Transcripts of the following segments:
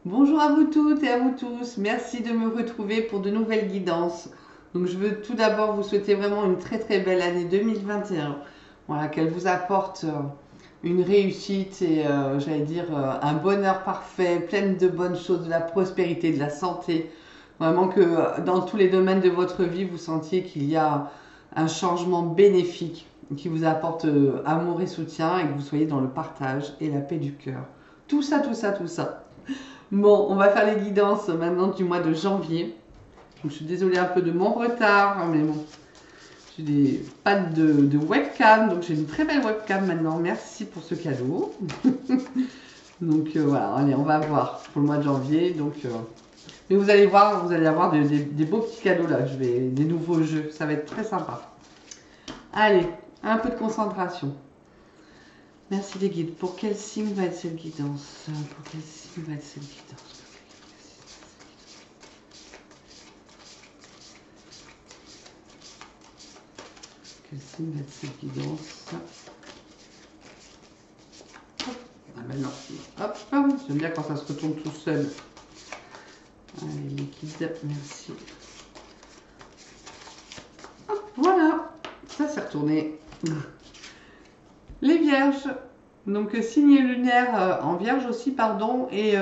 Bonjour à vous toutes et à vous tous. Merci de me retrouver pour de nouvelles guidances. Donc, je veux tout d'abord vous souhaiter vraiment une très très belle année 2021. Voilà, qu'elle vous apporte une réussite et j'allais dire un bonheur parfait, pleine de bonnes choses, de la prospérité, de la santé. Vraiment que dans tous les domaines de votre vie, vous sentiez qu'il y a un changement bénéfique qui vous apporte amour et soutien et que vous soyez dans le partage et la paix du cœur. Tout ça, tout ça, tout ça. Bon, on va faire les guidances maintenant du mois de janvier. Donc, je suis désolée un peu de mon retard, hein, mais bon, j'ai des pannes de webcam, donc j'ai une très belle webcam maintenant. Merci pour ce cadeau. Donc voilà, allez, on va voir pour le mois de janvier. Mais vous allez voir, vous allez avoir des beaux petits cadeaux là. Des nouveaux jeux, ça va être très sympa. Allez, un peu de concentration. Merci les guides. Pour quel signe va être cette guidance? Pour quel signe va être cette guidance? Quel signe va être cette guidance? Ah ben non. Hop, j'aime bien quand ça se retourne tout seul. Allez les guides, merci. Hop, voilà, ça s'est retourné. Les vierges, donc signe lunaire en vierge aussi, pardon, et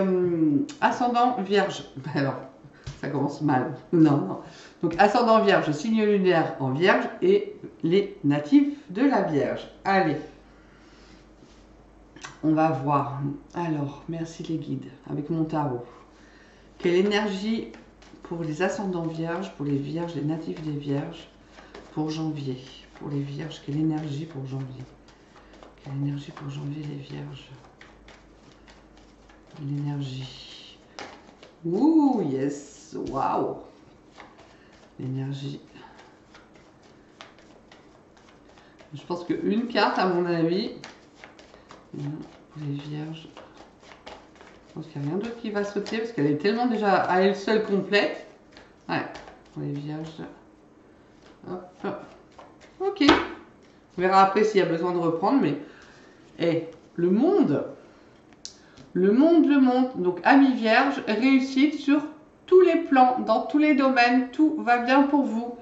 ascendant vierge. Alors, ça commence mal. Non, non. Donc ascendant vierge, signe lunaire en vierge et les natifs de la vierge. Allez, on va voir. Alors, merci les guides, avec mon tarot. Quelle énergie pour les ascendants vierges, pour les vierges, les natifs des vierges, pour janvier? Pour les vierges, quelle énergie pour janvier? Quelle énergie pour janvier les vierges? L'énergie. Ouh, yes, waouh. L'énergie. Je pense qu'une carte, à mon avis, pour les vierges, je pense qu'il n'y a rien d'autre qui va sauter parce qu'elle est tellement déjà à elle seule complète. Ouais, pour les vierges. Hop. Ok. On verra après s'il y a besoin de reprendre, mais le monde. Le monde. Donc, amis vierges, réussite sur tous les plans, dans tous les domaines, tout va bien pour vous.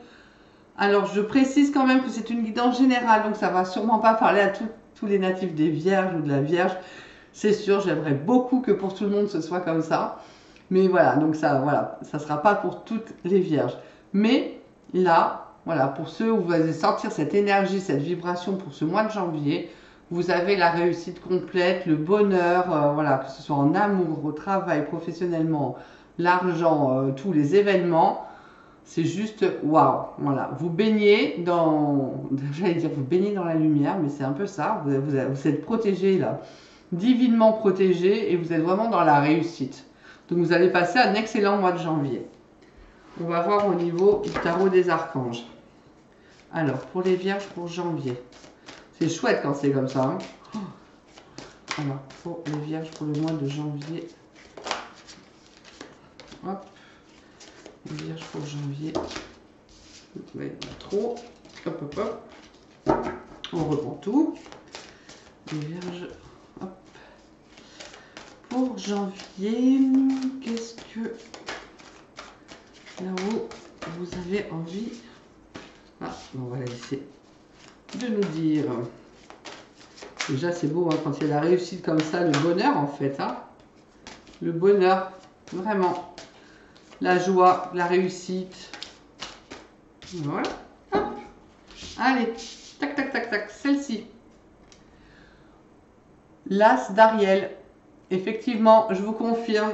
Alors, je précise quand même que c'est une guidance générale, donc ça va sûrement pas parler à tous les natifs des vierges ou de la vierge. C'est sûr, j'aimerais beaucoup que pour tout le monde ce soit comme ça. Mais voilà, donc ça, voilà, ça sera pas pour toutes les vierges. Mais là, voilà, pour ceux où vous allez sentir cette énergie, cette vibration pour ce mois de janvier, vous avez la réussite complète, le bonheur, voilà, que ce soit en amour, au travail, professionnellement, l'argent, tous les événements. C'est juste waouh, voilà. Vous baignez dans, j'allais dire, vous baignez dans la lumière, mais c'est un peu ça. Vous êtes protégé là, divinement protégé, et vous êtes vraiment dans la réussite. Donc vous allez passer un excellent mois de janvier. On va voir au niveau du tarot des archanges. Alors, pour les vierges pour janvier. C'est chouette quand c'est comme ça. Hein. Alors, pour les vierges pour le mois de janvier. Hop. Les vierges pour janvier. Il y en a trop. Hop, hop, hop. On reprend tout. Les vierges. Hop. Pour janvier, qu'est-ce que là-haut vous avez envie? Ah, on va la laisser de nous dire. Déjà, c'est beau hein, quand il y a la réussite comme ça, le bonheur en fait. Hein. Le bonheur, vraiment. La joie, la réussite. Voilà. Hop. Allez, tac, tac, tac, tac. Celle-ci. L'As d'Ariel. Effectivement, je vous confirme.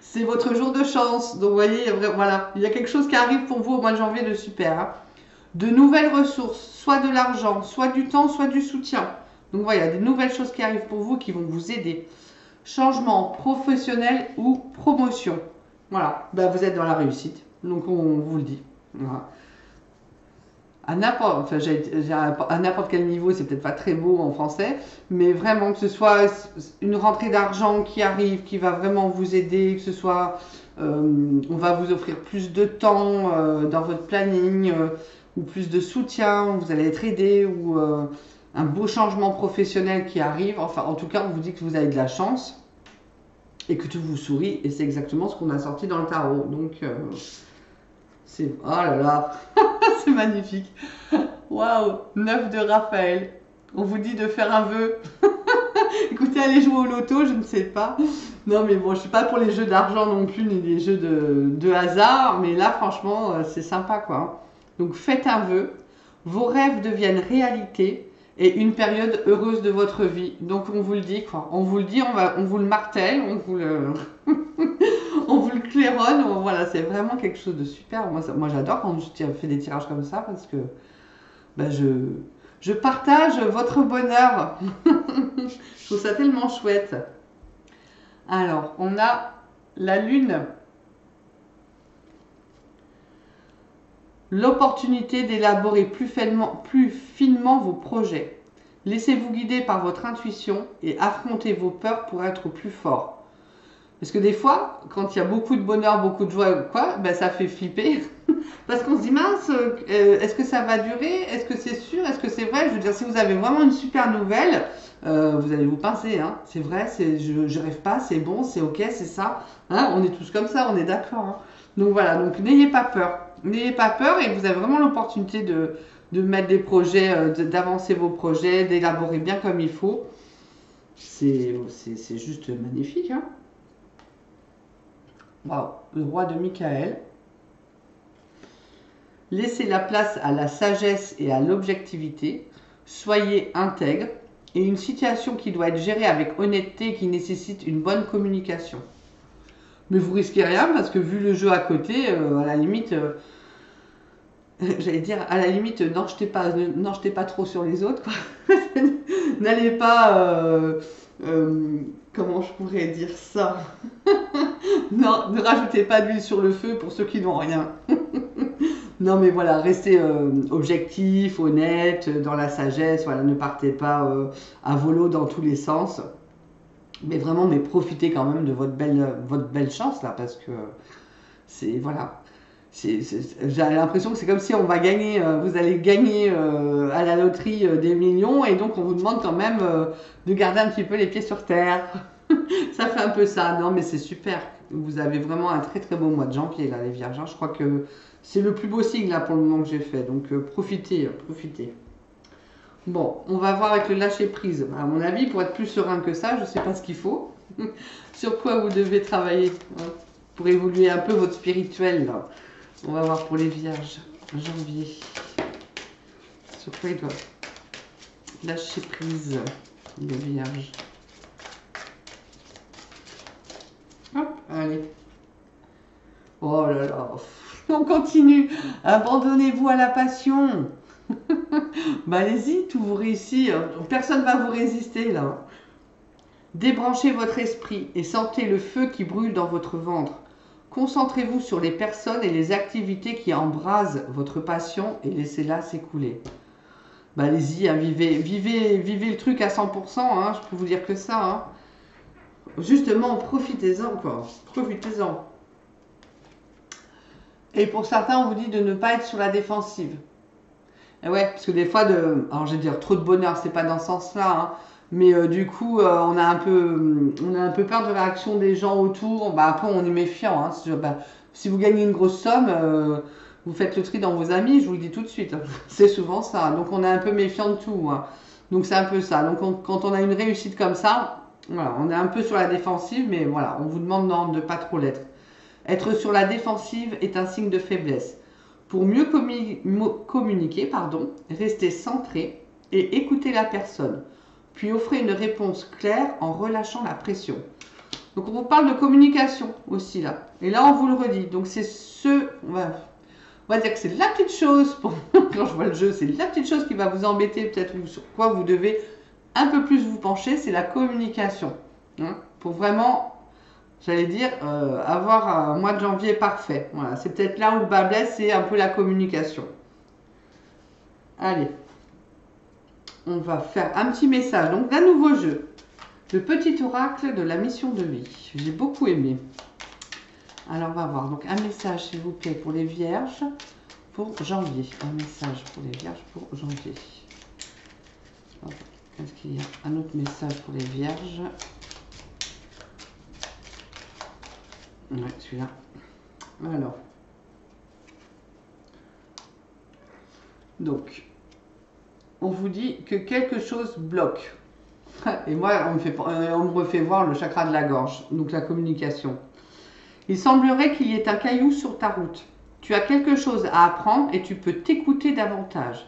C'est votre jour de chance. Donc, vous voyez, voilà, il y a quelque chose qui arrive pour vous au mois de janvier de super. Hein. De nouvelles ressources, soit de l'argent, soit du temps, soit du soutien. Donc voilà, il y a des nouvelles choses qui arrivent pour vous qui vont vous aider. Changement professionnel ou promotion. Voilà, ben, vous êtes dans la réussite. Donc on vous le dit. Voilà. À n'importe quel niveau, c'est peut-être pas très beau en français, mais vraiment que ce soit une rentrée d'argent qui arrive, qui va vraiment vous aider, que ce soit on va vous offrir plus de temps dans votre planning ou plus de soutien, vous allez être aidé ou un beau changement professionnel qui arrive. Enfin, en tout cas, on vous dit que vous avez de la chance. et que tout vous sourit. Et c'est exactement ce qu'on a sorti dans le tarot. Donc, c'est... Oh là là, c'est magnifique. Waouh, 9 de Raphaël. On vous dit de faire un vœu. Écoutez, allez jouer au loto, je ne sais pas. Non, mais bon, je suis pas pour les jeux d'argent non plus, ni les jeux de hasard. Mais là, franchement, c'est sympa, quoi. Donc, faites un vœu. Vos rêves deviennent réalité et une période heureuse de votre vie. Donc, on vous le dit, quoi. On vous le dit, on vous le martèle, on vous le... on vous le claironne. Voilà, c'est vraiment quelque chose de super. Moi j'adore quand je fais des tirages comme ça parce que ben, je partage votre bonheur. Je trouve ça tellement chouette. Alors, on a la lune. L'opportunité d'élaborer plus finement vos projets. Laissez-vous guider par votre intuition et affrontez vos peurs pour être plus fort. Parce que des fois, quand il y a beaucoup de bonheur, beaucoup de joie ou quoi, ben ça fait flipper. Parce qu'on se dit, mince, est-ce que ça va durer? Est-ce que c'est sûr? Est-ce que c'est vrai? Je veux dire, si vous avez vraiment une super nouvelle, vous allez vous pincer. Hein. C'est vrai, je rêve pas, c'est bon, c'est ok, c'est ça. Hein, on est tous comme ça, on est d'accord. Hein. Donc voilà, donc n'ayez pas peur. N'ayez pas peur et vous avez vraiment l'opportunité de mettre des projets, d'avancer vos projets, d'élaborer bien comme il faut. C'est juste magnifique. Hein. Wow. Le roi de Michael. Laissez la place à la sagesse et à l'objectivité. Soyez intègre. Et une situation qui doit être gérée avec honnêteté et qui nécessite une bonne communication. Mais vous risquez rien parce que vu le jeu à côté, à la limite, j'allais dire, à la limite, n'en jetez pas trop sur les autres. N'allez pas, comment je pourrais dire ça? Non, ne rajoutez pas d'huile sur le feu pour ceux qui n'ont rien. Non, mais voilà, restez objectif, honnête, dans la sagesse. Voilà, ne partez pas à volo dans tous les sens. Mais vraiment, mais profitez quand même de votre belle chance là, parce que c'est voilà. J'ai l'impression que c'est comme si on va gagner, vous allez gagner à la loterie des millions et donc on vous demande quand même de garder un petit peu les pieds sur terre. Ça fait un peu ça, non mais c'est super. Vous avez vraiment un très très beau mois de janvier là les vierges. Je crois que c'est le plus beau signe là pour le moment que j'ai fait, donc profitez. Bon, on va voir avec le lâcher prise. À mon avis, pour être plus serein que ça, je ne sais pas ce qu'il faut. Sur quoi vous devez travailler hein, pour évoluer un peu votre spirituel. Là. On va voir pour les vierges. Janvier. Sur quoi ils doivent lâcher prise, les vierges. Hop, allez. Oh là là. On continue. Abandonnez-vous à la passion. Bah allez-y, tout vous réussit. Personne ne va vous résister là. Débranchez votre esprit et sentez le feu qui brûle dans votre ventre. Concentrez-vous sur les personnes et les activités qui embrasent votre passion et laissez-la s'écouler. Bah allez-y, hein, vivez le truc à 100%, hein, je peux vous dire que ça. Hein. Justement, profitez-en quoi. Profitez-en. Et pour certains, on vous dit de ne pas être sur la défensive. Et ouais, parce que des fois, alors je vais dire trop de bonheur, c'est pas dans ce sens-là, hein, mais du coup, on a un peu peur de la réaction des gens autour. Bah, après, on est méfiant. Hein, si vous gagnez une grosse somme, vous faites le tri dans vos amis, je vous le dis tout de suite. Hein, c'est souvent ça. Donc, on est un peu méfiant de tout. Hein. Donc, c'est un peu ça. Donc, quand on a une réussite comme ça, voilà, on est un peu sur la défensive, mais voilà, on vous demande de ne pas trop l'être. Être sur la défensive est un signe de faiblesse. Pour mieux communiquer, restez centré et écoutez la personne. Puis offrez une réponse claire en relâchant la pression. Donc on vous parle de communication aussi là. Et là on vous le redit. Donc c'est on va dire que c'est la petite chose, quand je vois le jeu, c'est la petite chose qui va vous embêter, peut-être sur quoi vous devez un peu plus vous pencher, c'est la communication. Hein, pour vraiment... J'allais dire, avoir un mois de janvier parfait. Voilà, c'est peut-être là où le bas blesse, c'est un peu la communication. Allez, on va faire un petit message. Donc, d'un nouveau jeu. Le petit oracle de la mission de vie. J'ai beaucoup aimé. Alors, on va voir. Donc, un message, s'il vous plaît, pour les vierges pour janvier. Un message pour les vierges pour janvier. Est-ce qu'il y a un autre message pour les vierges ? Ouais, celui-là. Alors. Donc, on vous dit que quelque chose bloque. Et moi, on me refait voir le chakra de la gorge, donc la communication. Il semblerait qu'il y ait un caillou sur ta route. Tu as quelque chose à apprendre et tu peux t'écouter davantage.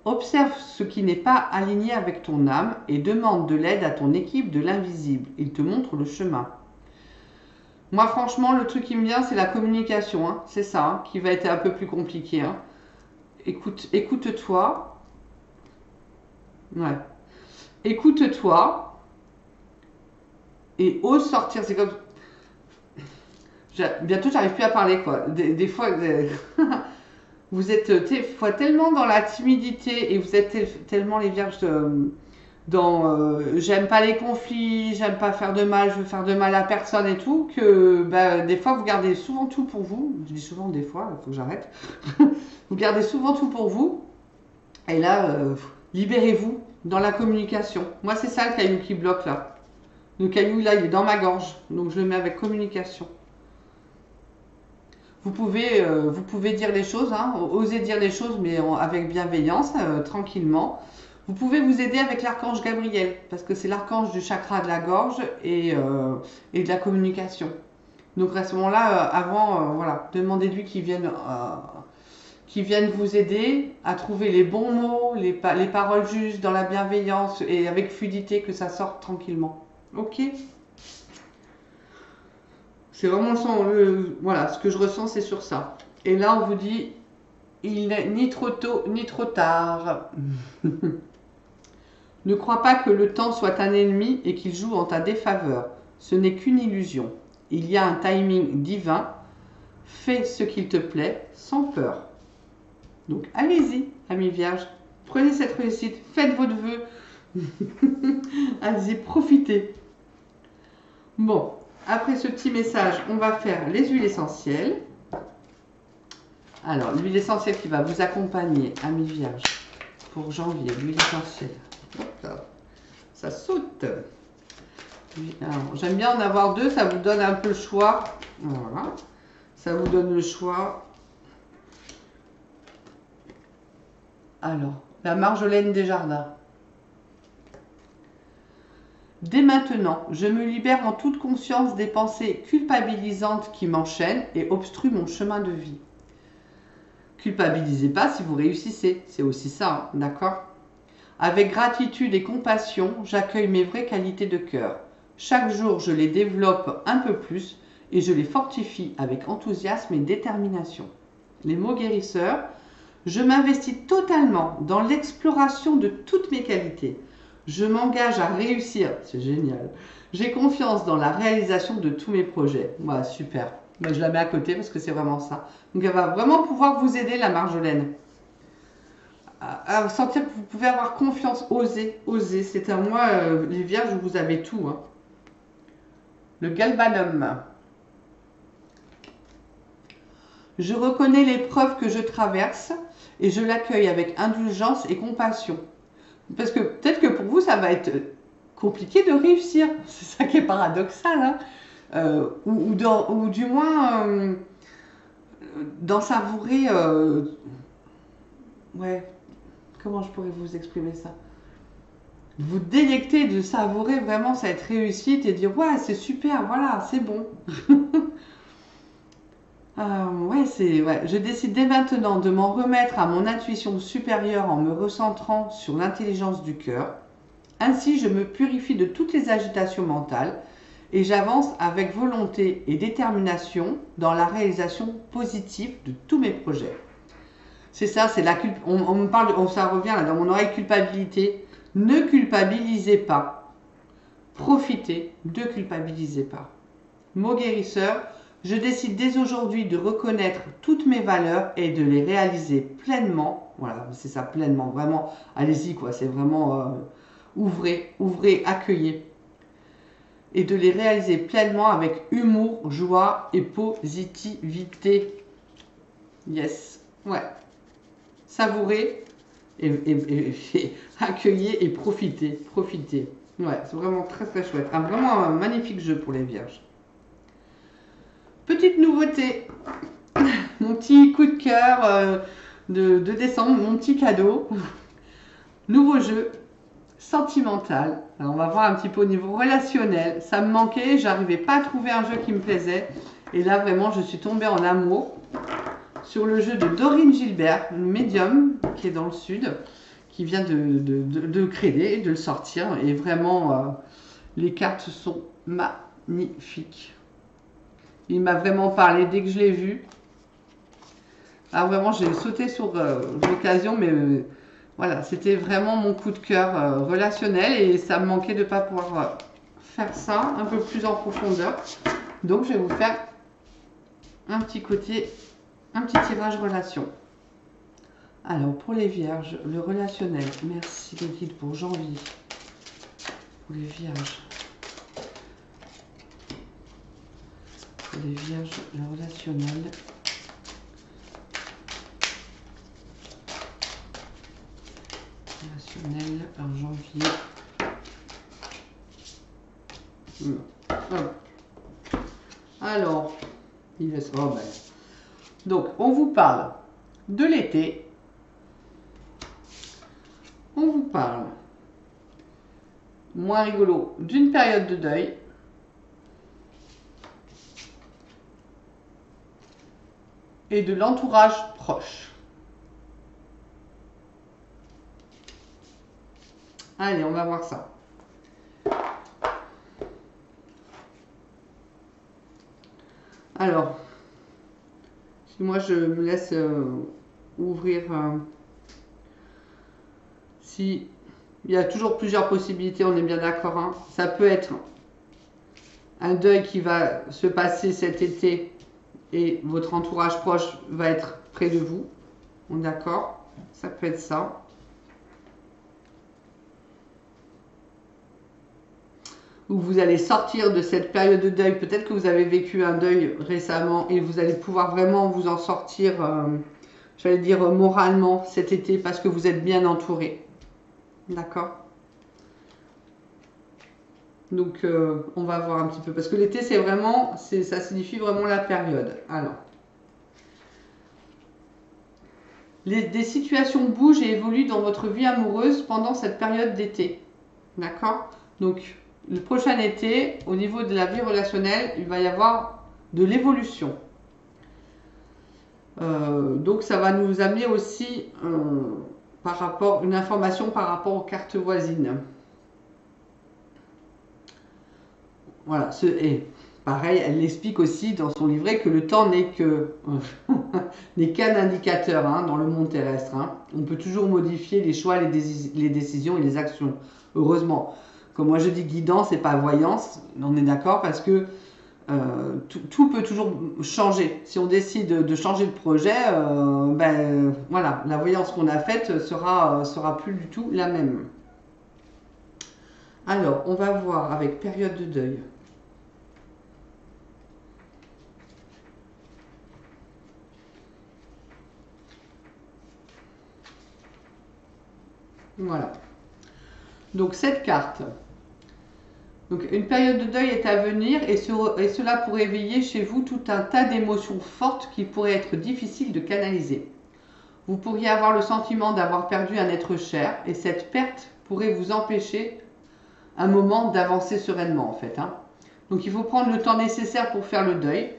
Observe ce qui n'est pas aligné avec ton âme et demande de l'aide à ton équipe de l'invisible. Il te montre le chemin. Moi, franchement, le truc qui me vient, c'est la communication. Hein. C'est ça hein, qui va être un peu plus compliqué. Hein. Écoute-toi. Ouais. Écoute-toi et ose sortir. C'est comme. Bientôt, j'arrive plus à parler, quoi. Des fois, vous êtes des fois tellement dans la timidité et vous êtes tellement les vierges dans j'aime pas les conflits, j'aime pas faire de mal, je veux faire de mal à personne et tout, que bah, des fois, vous gardez souvent tout pour vous. Je dis souvent des fois, il faut que j'arrête. Vous gardez souvent tout pour vous. Et là, libérez-vous dans la communication. Moi, c'est ça le caillou qui bloque là. Le caillou là, il est dans ma gorge. Donc, je le mets avec communication. Vous pouvez dire les choses, hein, oser dire les choses, mais avec bienveillance, tranquillement. Vous pouvez vous aider avec l'archange Gabriel, parce que c'est l'archange du chakra de la gorge et de la communication. Donc à ce moment-là, avant, voilà, demandez-lui qu'il vienne vous aider à trouver les bons mots, les paroles justes, dans la bienveillance et avec fluidité, que ça sorte tranquillement. Ok ? C'est vraiment voilà, ce que je ressens, c'est sur ça. Et là, on vous dit, il n'est ni trop tôt, ni trop tard. Ne crois pas que le temps soit un ennemi et qu'il joue en ta défaveur. Ce n'est qu'une illusion. Il y a un timing divin. Fais ce qu'il te plaît, sans peur. Donc, allez-y, amis vierges. Prenez cette réussite, faites votre vœu. Allez-y, profitez. Bon. Après ce petit message, on va faire les huiles essentielles. Alors, l'huile essentielle qui va vous accompagner, amis vierges, pour janvier, l'huile essentielle. Hop là, ça saute. J'aime bien en avoir deux, ça vous donne un peu le choix. Voilà, ça vous donne le choix. Alors, la Marjolaine des Jardins. Dès maintenant, je me libère en toute conscience des pensées culpabilisantes qui m'enchaînent et obstruent mon chemin de vie. Culpabilisez pas si vous réussissez, c'est aussi ça, hein, d'accord ? Avec gratitude et compassion, j'accueille mes vraies qualités de cœur. Chaque jour, je les développe un peu plus et je les fortifie avec enthousiasme et détermination. Les mots guérisseurs, je m'investis totalement dans l'exploration de toutes mes qualités. Je m'engage à réussir, c'est génial. J'ai confiance dans la réalisation de tous mes projets. Voilà, super. Moi, je la mets à côté parce que c'est vraiment ça. Donc, elle va vraiment pouvoir vous aider, la Marjolaine. À sentir que vous pouvez avoir confiance, oser. C'est à moi, les vierges, vous avez tout. Hein. Le galbanum. Je reconnais l'épreuve que je traverse et je l'accueille avec indulgence et compassion. Parce que peut-être que pour vous, ça va être compliqué de réussir. C'est ça qui est paradoxal. Hein. Ou du moins, d'en savourer... ouais, comment je pourrais vous exprimer ça? Vous délecter de savourer vraiment cette réussite et dire « Ouais, c'est super, voilà, c'est bon. » ouais, je décide dès maintenant de m'en remettre à mon intuition supérieure en me recentrant sur l'intelligence du cœur. Ainsi, je me purifie de toutes les agitations mentales et j'avance avec volonté et détermination dans la réalisation positive de tous mes projets. C'est ça, c'est la on me parle, ça revient là dans mon oreille, culpabilité. Ne culpabilisez pas. Profitez, ne culpabilisez pas. Mot guérisseur. Je décide dès aujourd'hui de reconnaître toutes mes valeurs et de les réaliser pleinement. Voilà, c'est ça, pleinement, vraiment. Allez-y, quoi, c'est vraiment ouvrez, accueillez. Et de les réaliser pleinement avec humour, joie et positivité. Yes, ouais. Savourez et accueillez et profitez. Ouais, c'est vraiment très très chouette. Vraiment un magnifique jeu pour les vierges. Petite nouveauté, mon petit coup de cœur de décembre, mon petit cadeau. Nouveau jeu, Sentimental. Alors on va voir un petit peu au niveau relationnel. Ça me manquait, j'arrivais pas à trouver un jeu qui me plaisait. Et là vraiment je suis tombée en amour sur le jeu de Dorine Gilbert, une médium qui est dans le sud, qui vient de créer, de le sortir. Et vraiment les cartes sont magnifiques. Il m'a vraiment parlé dès que je l'ai vu. Alors vraiment j'ai sauté sur l'occasion, mais voilà, c'était vraiment mon coup de cœur relationnel et ça me manquait de ne pas pouvoir faire ça un peu plus en profondeur. Donc je vais vous faire un petit tirage relation. Alors pour les vierges, le relationnel, merci les guides pour janvier. Pour les vierges. Pour les vierges, le relationnel. Relationnel en janvier. Alors, il laisse. Oh ben. Donc, on vous parle de l'été. On vous parle, moins rigolo, d'une période de deuil. Et de l'entourage proche. Allez, on va voir ça. Alors, si moi je me laisse ouvrir, si il y a toujours plusieurs possibilités, on est bien d'accord, hein. Ça peut être un deuil qui va se passer cet été et votre entourage proche va être près de vous. On est d'accord? Ça peut être ça. Ou vous allez sortir de cette période de deuil. Peut-être que vous avez vécu un deuil récemment et vous allez pouvoir vraiment vous en sortir, j'allais dire moralement cet été parce que vous êtes bien entouré. D'accord? Donc on va voir un petit peu. Parce que l'été, c'est vraiment, ça signifie vraiment la période. Alors. Des situations bougent et évoluent dans votre vie amoureuse pendant cette période d'été. D'accord? Donc, le prochain été, au niveau de la vie relationnelle, il va y avoir de l'évolution. Donc, ça va nous amener aussi une information par rapport aux cartes voisines. Voilà, et pareil, elle explique aussi dans son livret que le temps n'est qu'un indicateur hein, dans le monde terrestre. Hein. On peut toujours modifier les choix, les décisions et les actions. Heureusement. Comme moi je dis guidance et pas voyance, on est d'accord parce que tout peut toujours changer. Si on décide de changer de projet, voilà, la voyance qu'on a faite sera plus du tout la même. Alors, on va voir avec période de deuil. Voilà. Donc cette carte. Donc une période de deuil est à venir et cela pourrait éveiller chez vous tout un tas d'émotions fortes qui pourraient être difficiles de canaliser. Vous pourriez avoir le sentiment d'avoir perdu un être cher et cette perte pourrait vous empêcher un moment d'avancer sereinement en fait. Hein. Donc il faut prendre le temps nécessaire pour faire le deuil.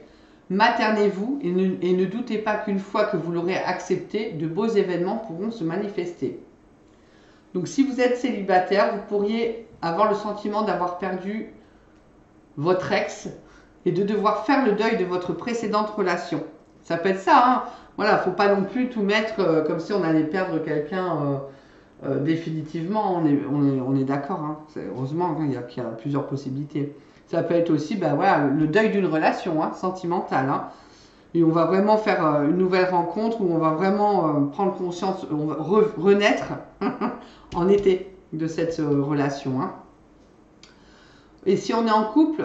Maternez-vous et ne doutez pas qu'une fois que vous l'aurez accepté, de beaux événements pourront se manifester. Donc si vous êtes célibataire, vous pourriez avoir le sentiment d'avoir perdu votre ex et de devoir faire le deuil de votre précédente relation. Ça peut être ça, hein. Voilà, faut pas non plus tout mettre comme si on allait perdre quelqu'un définitivement. On est d'accord, hein. Heureusement hein, il y a plusieurs possibilités. Ça peut être aussi voilà, le deuil d'une relation hein, sentimentale. Hein. Et on va vraiment faire une nouvelle rencontre où on va vraiment prendre conscience, on va renaître en été de cette relation. Hein. Et si on est en couple,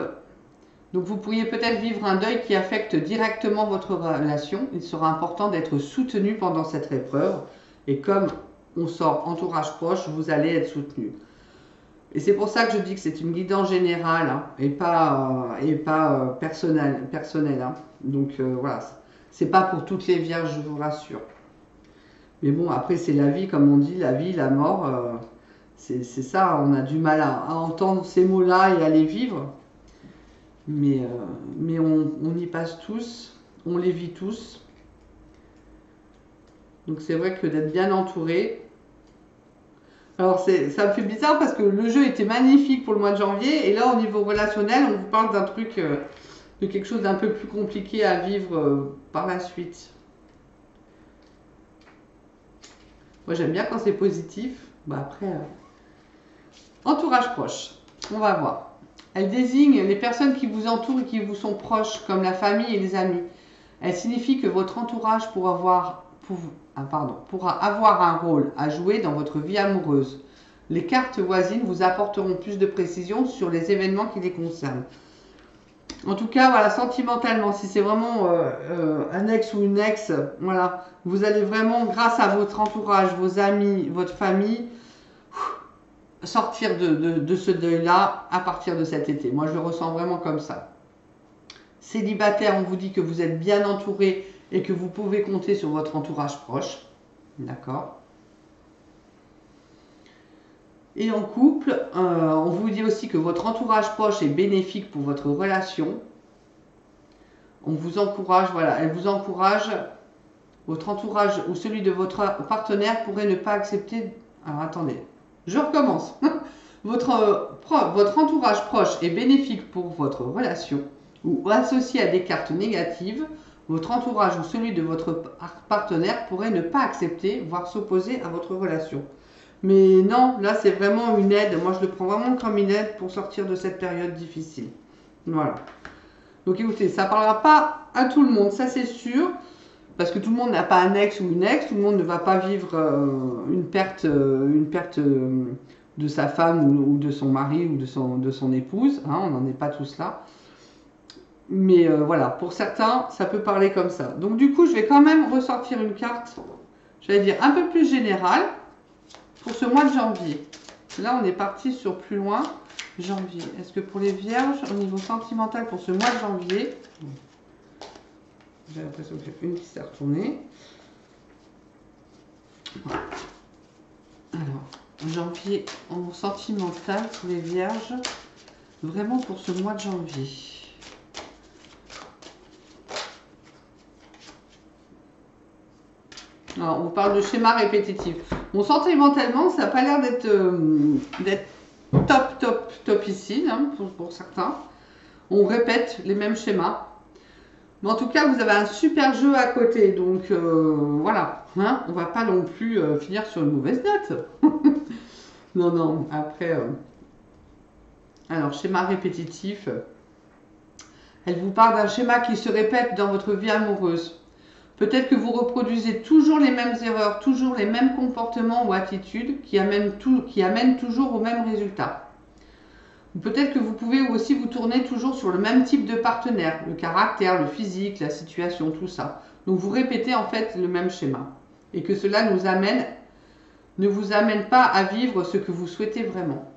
donc vous pourriez peut-être vivre un deuil qui affecte directement votre relation. Il sera important d'être soutenu pendant cette épreuve. Et comme on sort entourage proche, vous allez être soutenu. Et c'est pour ça que je dis que c'est une guidance générale hein, et pas personnelle. Hein. Donc voilà, c'est pas pour toutes les vierges, je vous rassure. Mais bon, après c'est la vie, comme on dit, la vie, la mort, c'est ça, on a du mal à entendre ces mots-là et à les vivre. Mais on y passe tous, on les vit tous. Donc c'est vrai que d'être bien entouré. Alors ça me fait bizarre parce que le jeu était magnifique pour le mois de janvier et là au niveau relationnel on vous parle d'un truc, de quelque chose d'un peu plus compliqué à vivre par la suite. Moi j'aime bien quand c'est positif. Bah après, entourage proche, on va voir. Elle désigne les personnes qui vous entourent et qui vous sont proches comme la famille et les amis. Elle signifie que votre entourage pourra avoir un rôle à jouer dans votre vie amoureuse. Les cartes voisines vous apporteront plus de précision sur les événements qui les concernent. En tout cas, voilà, sentimentalement, si c'est vraiment un ex ou une ex, voilà, vous allez vraiment, grâce à votre entourage, vos amis, votre famille, sortir de ce deuil-là à partir de cet été. Moi, je le ressens vraiment comme ça. Célibataire, on vous dit que vous êtes bien entouré et que vous pouvez compter sur votre entourage proche. D'accord. Et en couple, on vous dit aussi que votre entourage proche est bénéfique pour votre relation. On vous encourage, voilà, elle vous encourage, votre entourage ou celui de votre partenaire pourrait ne pas accepter... Alors attendez, je recommence. Votre entourage proche est bénéfique pour votre relation ou associé à des cartes négatives. Votre entourage ou celui de votre partenaire pourrait ne pas accepter, voire s'opposer à votre relation. Mais non, là c'est vraiment une aide. Moi je le prends vraiment comme une aide pour sortir de cette période difficile. Voilà. Donc écoutez, ça ne parlera pas à tout le monde, ça c'est sûr. Parce que tout le monde n'a pas un ex ou une ex. Tout le monde ne va pas vivre une perte de sa femme ou de son mari ou de son épouse. Hein, on n'en est pas tous là. Mais voilà, pour certains, ça peut parler comme ça. Donc du coup, je vais quand même ressortir une carte, j'allais dire, un peu plus générale pour ce mois de janvier. Là, on est parti sur plus loin. Janvier. Est-ce que pour les vierges, au niveau sentimental, pour ce mois de janvier, j'ai l'impression que j'ai une qui s'est retournée. Voilà. Alors, janvier en sentimental pour les vierges, vraiment pour ce mois de janvier. Alors, on parle de schéma répétitif. Bon, sentimentalement, ça n'a pas l'air d'être top ici, hein, pour certains. On répète les mêmes schémas. Mais en tout cas, vous avez un super jeu à côté. Donc, voilà. Hein, on ne va pas non plus finir sur une mauvaise note. Non, non. Après, alors, schéma répétitif. Elle vous parle d'un schéma qui se répète dans votre vie amoureuse. Peut-être que vous reproduisez toujours les mêmes erreurs, toujours les mêmes comportements ou attitudes qui amènent toujours au même résultat. Peut-être que vous pouvez aussi vous tourner toujours sur le même type de partenaire, le caractère, le physique, la situation, tout ça. Donc vous répétez en fait le même schéma. Et que cela ne vous amène pas à vivre ce que vous souhaitez vraiment.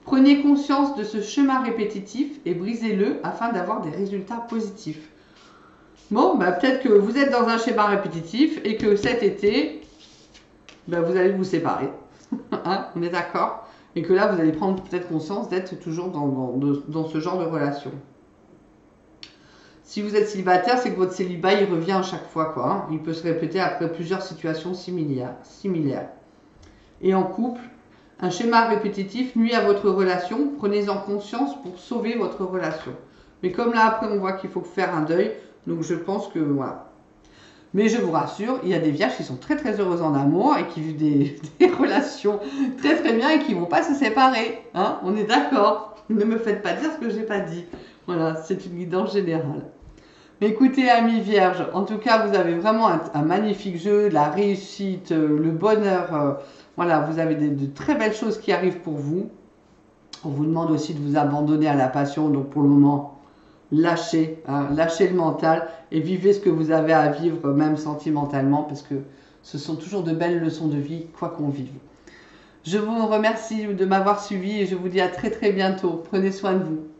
Prenez conscience de ce schéma répétitif et brisez-le afin d'avoir des résultats positifs. Bon, bah, peut-être que vous êtes dans un schéma répétitif et que cet été, bah, vous allez vous séparer. Hein, on est d'accord? Et que là, vous allez prendre peut-être conscience d'être toujours dans ce genre de relation. Si vous êtes célibataire, c'est que votre célibat, il revient à chaque fois, quoi. Hein. Il peut se répéter après plusieurs situations similaires. Et en couple, un schéma répétitif nuit à votre relation. Prenez-en conscience pour sauver votre relation. Mais comme là, après, on voit qu'il faut faire un deuil. Donc je pense que voilà. Mais je vous rassure, il y a des vierges qui sont très très heureuses en amour et qui vivent des relations très très bien et qui ne vont pas se séparer. Hein, on est d'accord. Ne me faites pas dire ce que je n'ai pas dit. Voilà, c'est une guidance générale. Mais écoutez, amis vierges, en tout cas, vous avez vraiment un magnifique jeu, la réussite, le bonheur. Voilà, vous avez de très belles choses qui arrivent pour vous. On vous demande aussi de vous abandonner à la passion. Donc pour le moment, lâchez, hein, lâchez le mental et vivez ce que vous avez à vivre, même sentimentalement, parce que ce sont toujours de belles leçons de vie, quoi qu'on vive. Je vous remercie de m'avoir suivi et je vous dis à très très bientôt. Prenez soin de vous.